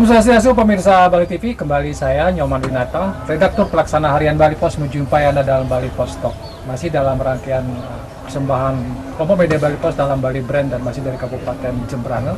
Om Swastiastu pemirsa Bali TV, kembali saya Nyoman Winata, redaktur pelaksana harian Bali Pos, menjumpai Anda dalam Bali Pos Talk. Masih dalam rangkaian persembahan kelompok media Bali Pos dalam Bali Brand dan masih dari Kabupaten Jembrana.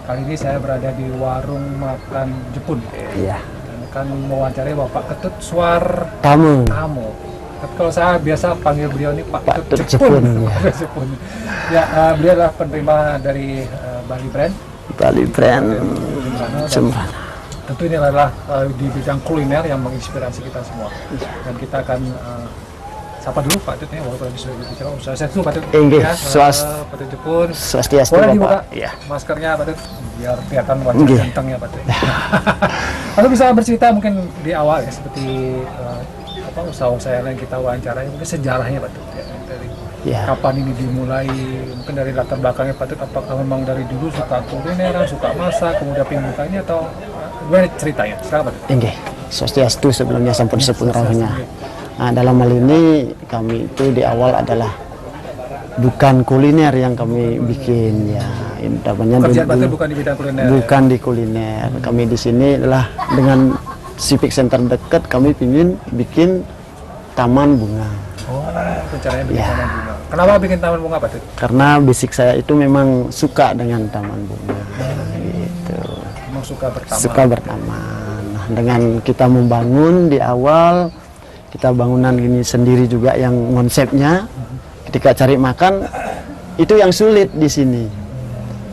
Kali ini saya berada di warung makan Jepun. Iya. Dan akan mewawancarai Bapak Ketut Suwartamo. Tapi kalau saya biasa panggil beliau ini Pak Ketut Jepun. Jepun. Ya, beliau adalah penerima dari Bali Brand. Bali Brand Jembrana. Tentu ini adalah di bidang kuliner yang menginspirasi kita semua. Dan kita akan sapa dulu Pak Tut ya, walaupun sudah bicara. Saya tuh Pak Tut ya, Pak Tut Jepun. Swastiastu boleh dibuka ya. Maskernya Pak Tut biar kelihatan wajah ganteng ya Pak Tut. Lalu bisa bercerita mungkin di awal ya, seperti usaha-usaha yang kita wawancarai, mungkin sejarahnya Pak Tut ya, dari kapan ini dimulai, mungkin dari latar belakangnya Pak Tut, apakah memang dari dulu suka kuliner, suka masak, kemudian pengen buka ini, atau gimana ceritanya? Silakan Pak Tut. Oke, Swastiastu sebelumnya sampun rohnya. Nah, dalam hal ini kami itu di awal adalah bukan kuliner yang kami bikin ya, namanya bukan di bidang kuliner. Bukan di kuliner. Kami di sini adalah dengan Civic Center dekat, kami ingin bikin taman bunga. Oh, rencananya bikin taman bunga. Kenapa bikin taman bunga Pak Tut? Karena basic saya itu memang suka dengan taman bunga. Gitu. Memang suka bertaman. Suka bertaman. Nah, dengan kita membangun di awal, kita bangunan ini sendiri juga yang konsepnya. Ketika cari makan itu yang sulit di sini.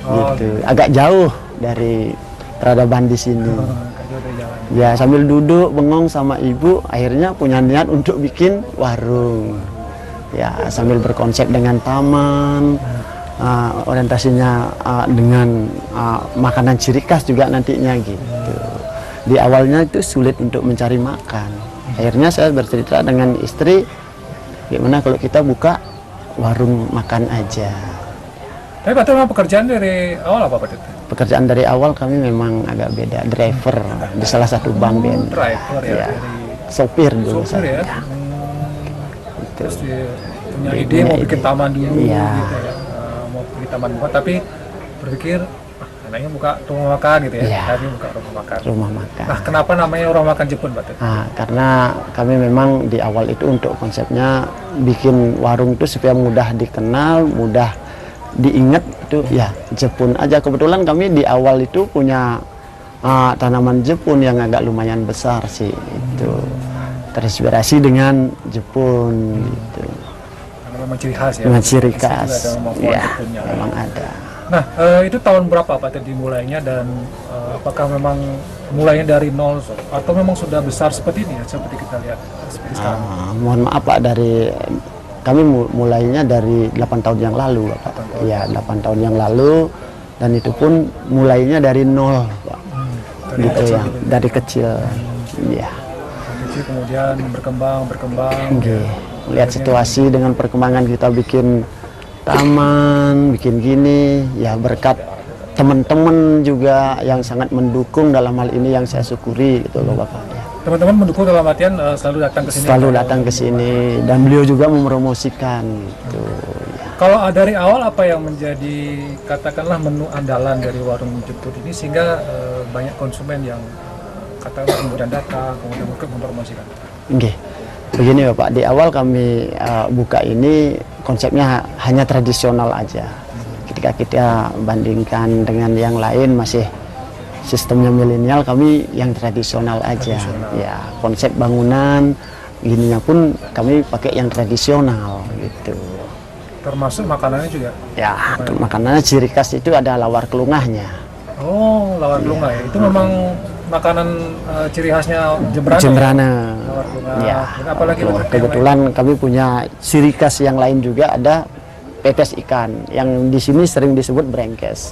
Gitu. Agak jauh dari peradaban di sini. Ya, sambil duduk bengong sama ibu, akhirnya punya niat untuk bikin warung. Ya, sambil berkonsep dengan taman, orientasinya dengan makanan ciri khas juga nantinya gitu. Di awalnya itu sulit untuk mencari makan. Akhirnya saya bercerita dengan istri, gimana kalau kita buka warung makan aja. Tapi Pak Tut, memang pekerjaan dari awal apa Pak Tut? Pekerjaan dari awal kami memang agak beda, driver di salah satu bank BNI. Driver ya, ya. Sopir dulu. Sopir ya. Terus punya ide mau bikin taman dulu gitu ya. Mau bikin taman bunga, tapi berpikir anaknya buka rumah makan gitu ya. Tadi buka rumah makan. Rumah makan. Nah, kenapa namanya rumah makan Jepun Pak Tut? Nah, karena kami memang di awal itu untuk konsepnya bikin warung itu supaya mudah dikenal, mudah diingat itu ya Jepun aja. Kebetulan kami di awal itu punya tanaman Jepun yang agak lumayan besar sih, itu terinspirasi dengan Jepun gitu. Karena memang ciri khas ya. Memang ciri khas. Ya, memang ada. Nah, itu tahun berapa Pak Tut dimulainya, dan apakah memang mulainya dari nol atau memang sudah besar seperti ini ya, seperti kita lihat seperti sekarang? Mohon maaf Pak, dari kami mulainya dari 8 tahun yang lalu Pak. Ya, 8 tahun yang lalu, dan itu pun mulainya dari nol Pak. Gitu ya, dari kecil. Ya. Kecil kemudian berkembang. Lihat situasi dengan perkembangan kita bikin taman, bikin gini, ya berkat teman-teman juga yang sangat mendukung dalam hal ini, yang saya syukuri gitu loh Bapak. Teman-teman mendukung dalam artian selalu datang ke sini. Selalu datang ke sini, dan beliau juga mempromosikan gitu. Ya. Kalau dari awal apa yang menjadi katakanlah menu andalan dari warung Jepun ini sehingga banyak konsumen yang katakanlah kemudian datang, kemudian mempromosikan? Oke. Begini Bapak, di awal kami buka ini konsepnya hanya tradisional aja. Ketika kita bandingkan dengan yang lain masih sistemnya milenial, kami yang tradisional aja. Ya, konsep bangunan gininya pun kami pakai yang tradisional gitu. Termasuk makanannya juga? Ya, makanannya ciri khas itu ada lawar kelungahnya. Oh, lawar kelungah ya. Itu memang makanan ciri khasnya Jembrana. Jembrana. Lawar kelungah. Ya. Apalagi kebetulan kami punya ciri khas yang lain juga, ada pepes ikan yang di sini sering disebut brengkes.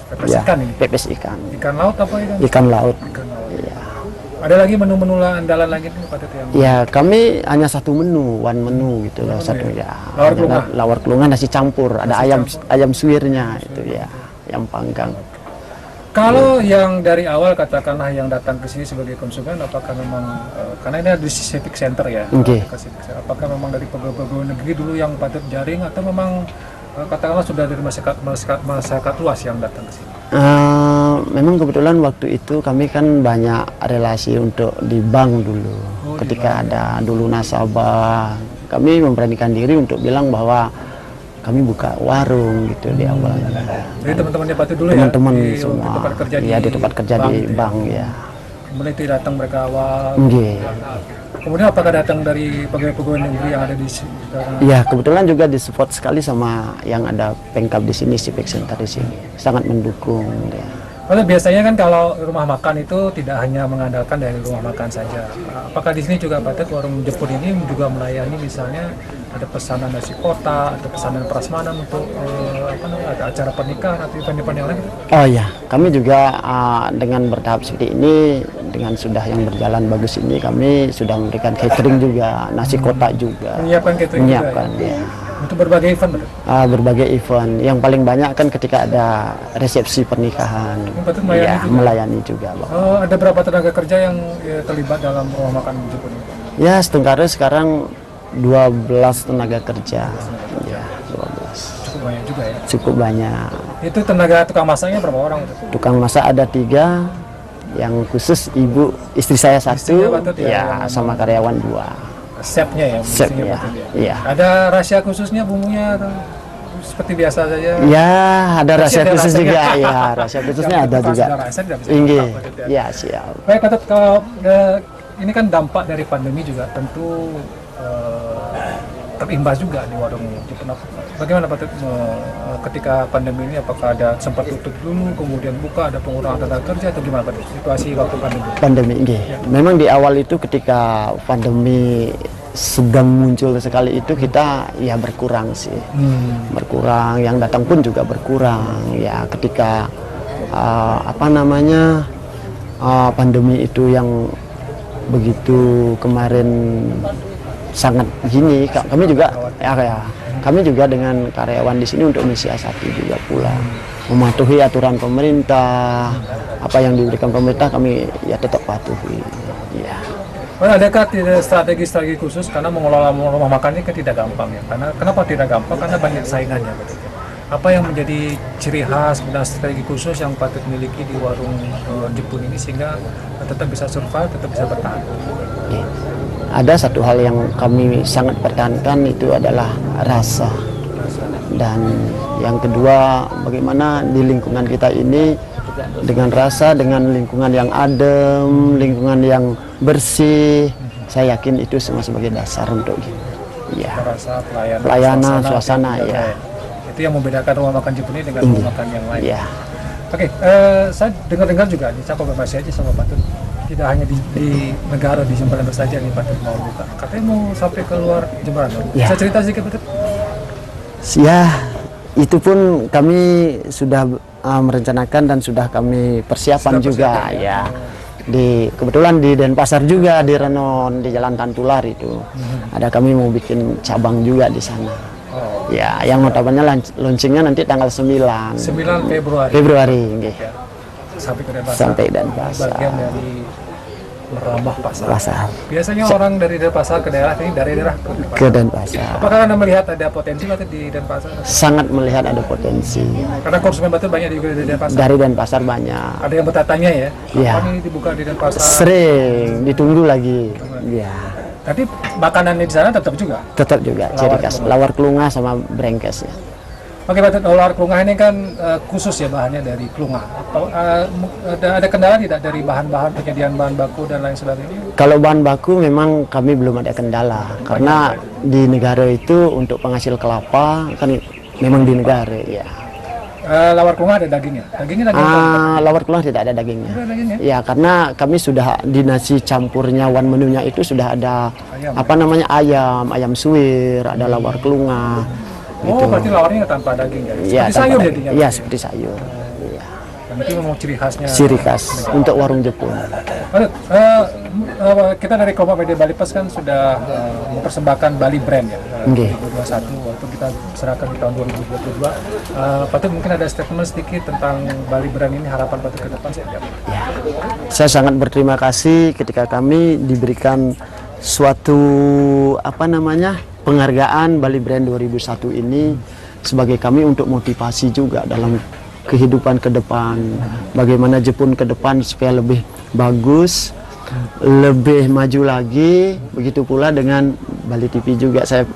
Pepes ikan ini? Pepes ikan. Ikan laut apa ikan? Ikan laut. Ikan laut. Ya. Ada lagi menu-menu andalan lagi nih Pak Tut yang? Ya, kami hanya satu menu, one menu gitu loh, satu ya. Lawar kelungah. Lawar kelungah nasi campur, ada ayam suwirnya itu ya, ayam panggang. Kalau yang dari awal katakanlah yang datang ke sini sebagai konsumen, apakah memang karena ini ada di Civic Center ya? Apakah memang dari pegawai negeri dulu yang Pak Tut jaring, atau memang katakanlah sudah dari masyarakat luas yang datang ke sini? Memang kebetulan waktu itu kami kan banyak relasi untuk di bank dulu. Ketika ada dulu nasabah, kami memberanikan diri untuk bilang bahwa kami buka warung gitu di awalnya. Jadi teman-temannya Patut dulu Teman-teman ya? Di semua. tempat kerja Iya, di tempat kerja di gitu ya? bank ya. Kemudian itu datang mereka awal. Nggih. Kemudian apakah datang dari pegawai-pegawai negeri yang ada di sekitar? Iya, kebetulan juga disupport sekali sama yang ada pengkap di sini, Civic Center di sini. Sangat mendukung ya. Kalau biasanya kan kalau rumah makan itu tidak hanya mengandalkan dari rumah makan saja. Apakah di sini juga Patut warung Jepun ini juga melayani misalnya ada pesanan nasi kotak, ada pesanan prasmanan untuk ada acara pernikahan atau event-event yang lain gitu? Oh ya, kami juga dengan bertahap seperti ini, dengan sudah yang berjalan bagus ini, kami sudah memberikan catering juga, nasi kotak juga. Menyiapkan catering Menyiapkan juga ya. Untuk berbagai event betul? Berbagai event. Yang paling banyak kan ketika ada resepsi pernikahan. Patut melayani Ya, juga? melayani juga, Bang. Ada berapa tenaga kerja yang terlibat dalam rumah makan Jepun ini? Ya, setengkara sekarang 12 tenaga kerja. Ya, 12. Cukup banyak juga ya. Cukup banyak. Itu tenaga tukang masaknya berapa orang? Betul? Tukang masak ada 3, yang khusus ibu istri saya 1, Istrinya Patut ya, ya yang sama karyawan 2. Chefnya ya? Chef mestinya ya. Patut ya? Iya. Ada rahasia khususnya bumbunya atau seperti biasa saja? Ya, ada rahasia ada khusus rasanya. juga. Ya, rahasia khususnya Yang ada penting juga. sudah rahasia, tidak bisa Tinggi. diungkap, Patut ya. Ya, siap. Baik Patut, kalau ini kan dampak dari pandemi juga tentu terimbas juga di warung Jepun. Bagaimana Patut ketika pandemi ini, apakah ada sempat tutup dulu kemudian buka, ada pengurangan tenaga kerja atau gimana Patut situasi waktu pandemi? Pandemi ini. Memang di awal itu ketika pandemi sedang muncul sekali itu kita ya berkurang sih. Berkurang, yang datang pun juga berkurang. Ya ketika pandemi itu yang begitu kemarin sangat gini, kami juga kami juga dengan karyawan di sini untuk mensiasati juga pula, mematuhi aturan pemerintah, apa yang diberikan pemerintah kami ya tetap patuhi. Ya. Adakah strategi khusus karena mengelola rumah makan ini kan tidak gampang ya? Karena kenapa tidak gampang? Karena banyak saingannya. Apa yang menjadi ciri khas dan strategi khusus yang Patut miliki di warung Jepun ini sehingga tetap bisa survive, tetap bisa bertahan? Oke. Ada satu hal yang kami sangat pertahankan, itu adalah rasa. Dan yang kedua, bagaimana di lingkungan kita ini dengan rasa, dengan lingkungan yang adem, lingkungan yang bersih, saya yakin itu semua sebagai dasar untuk ya. Rasa, pelayanan, suasana ya. Itu yang membedakan rumah makan Jepun ini dengan rumah makan yang lain. Ya. Oke, saya dengar-dengar juga nih, saya konfirmasi aja sama Patut. Tidak hanya di negara di Jemberan saja nih Patut mau buka. Katanya mau sampai ke luar Jemberan. Ya. Bisa cerita sedikit Patut? Ya, itu pun kami sudah merencanakan dan sudah kami persiapan juga ya. Kebetulan di Denpasar juga, di Renon, di Jalan Tantular itu. Ada kami mau bikin cabang juga di sana. Ya, yang notabene launchingnya nanti tanggal 9 Februari. Februari nggih. Ya. Sampai ke Denpasar. Sampai Denpasar. Bagian dari merambah pasar. Biasanya So- orang dari Denpasar ke daerah ini, dari daerah ke Denpasar. Apakah Anda melihat ada potensi Patut di Denpasar? Sangat melihat ada potensi. Karena konsumen Patut banyak juga dari Denpasar. Dari Denpasar banyak. Ada yang bertanya ya, Iya. kapan ini dibuka di Denpasar? Sering ditunggu lagi. Ya, Tapi makanannya di sana tetap juga. tetap juga ciri khas lawar kelungah sama brengkes ya. Oke Patut, lawar kelungah ini kan khusus ya bahannya dari kelungah. Ada kendala tidak dari bahan-bahan penyediaan bahan baku dan lain sebagainya? Kalau bahan baku memang kami belum ada kendala karena di negara itu untuk penghasil kelapa kan memang di negara ya. Lawar kelungah ada dagingnya. Dagingnya daging apa? Lawar kelungah tidak ada dagingnya. Ada dagingnya. Ya karena kami sudah di nasi campurnya one menunya itu sudah ada Ayam. ayam suwir, ada lawar kelungah. Oh, berarti lawarnya tanpa daging ya? Ya, Seperti sayur tanpa jadinya? daging. Iya, seperti sayur. Iya. Dan itu memang ciri khasnya. Ciri khas untuk warung Jepun. Patut, kita dari kelompok Media Bali Pos kan sudah mempersembahkan Bali Brand ya, Nggih. 2021 waktu kita serahkan di tahun 2022. Patut mungkin ada statement sedikit tentang Bali Brand ini, harapan Patut ke depan seperti apa? Ya. Saya sangat berterima kasih ketika kami diberikan suatu penghargaan Bali Brand 2001 ini sebagai kami untuk motivasi juga dalam kehidupan ke depan, bagaimana Jepun ke depan supaya lebih bagus, lebih maju lagi. Begitu pula dengan Bali TV juga, saya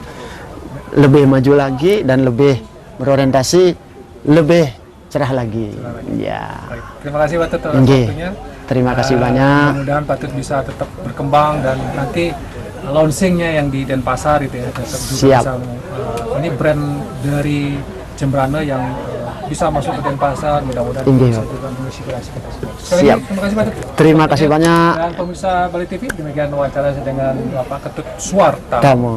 lebih maju lagi dan lebih berorientasi lebih cerah lagi. Ya. Baik. Terima kasih Pak Tut atas Nggih. waktunya. Terima kasih banyak. Mudah-mudahan Pak Tut bisa tetap berkembang dan nanti launchingnya yang di Denpasar itu ya tetap juga Siap. bisa ini brand dari Jembrana yang bisa masuk ke Denpasar, mudah-mudahan Nggih, bisa Pak. juga menginspirasi kita semua. Sekali Siap. lagi terima kasih Pak Tut. Terima kasih banyak. Dan pemirsa Bali TV, demikian wawancara saya dengan Bapak Ketut Suwarta Kamu.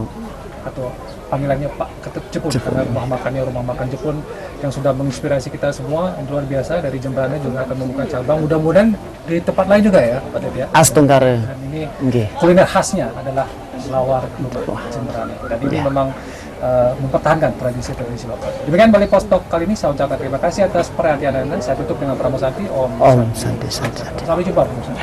atau panggilannya Pak Ketut Jepun, karena rumah makannya rumah makan Jepun yang sudah menginspirasi kita semua, yang luar biasa. Dari Jembrana juga akan membuka cabang, mudah-mudahan di tempat lain juga ya Pak Tut ya. Astungkare. Dan ini Nggih. kuliner khasnya adalah lawar lubuk Jembrana, dan ini memang mempertahankan tradisi-tradisi lokal. Demikian Bali Post Talk kali ini, saya ucapkan terima kasih atas perhatian Anda. Saya tutup dengan Pramu Santi. Om Santi, Santi. Sampai jumpa pemirsa.